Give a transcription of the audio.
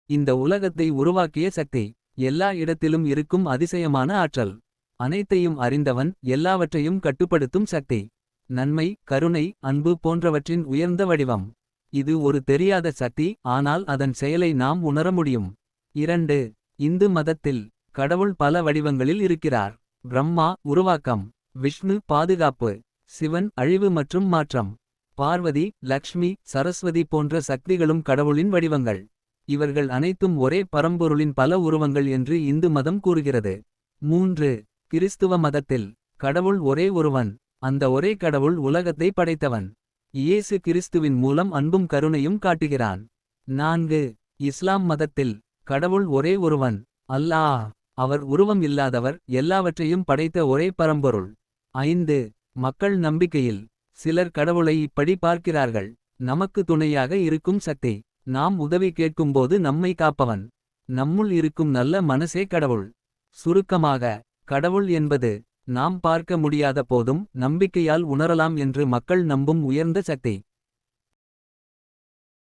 இந்த உலகத்தை உருவாக்கிய சக்தி. எல்லா இடத்திலும் இருக்கும் அதிசயமான ஆற்றல். அனைத்தையும் அறிந்தவன், எல்லாவற்றையும் கட்டுப்படுத்தும் சக்தி. நன்மை, கருணை, அன்பு போன்றவற்றின் உயர்ந்த வடிவம். இது ஒரு தெரியாத சக்தி, ஆனால் அதன் செயலை நாம் உணர முடியும். 2. இந்து மதத்தில் கடவுள் பல வடிவங்களில் இருக்கிறார். பிரம்மா உருவாக்கம், விஷ்ணு பாதுகாப்பு, சிவன் அழிவு மற்றும் மாற்றம், பார்வதி, லக்ஷ்மி, சரஸ்வதி போன்ற சக்திகளும் கடவுளின் வடிவங்கள். இவர்கள் அனைத்தும் ஒரே பரம்பொருளின் பல உருவங்கள் என்று இந்து மதம் கூறுகிறது. 3. கிறிஸ்துவ மதத்தில் கடவுள் ஒரே ஒருவன். அந்த ஒரே கடவுள் உலகத்தை படைத்தவன். இயேசு கிறிஸ்துவின் மூலம் அன்பும் கருணையும் காட்டுகிறான். 4. இஸ்லாம் மதத்தில் கடவுள் ஒரே ஒருவன், அல்லாஹ். அவர் உருவம் இல்லாதவர், எல்லாவற்றையும் படைத்த ஒரே பரம்பொருள். 5. மக்கள் நம்பிக்கையில் சிலர் கடவுளை இப்படி பார்க்கிறார்கள்: நமக்கு துணையாக இருக்கும் சக்தி. நாம் உதவி கேட்கும்போது நம்மை காப்பவன். நம்முள் இருக்கும் நல்ல மனசே கடவுள். சுருக்கமாக, கடவுள் என்பது நாம் பார்க்க முடியாத போதும் நம்பிக்கையால் உணரலாம் என்று மக்கள் நம்பும் உயர்ந்த சக்தி.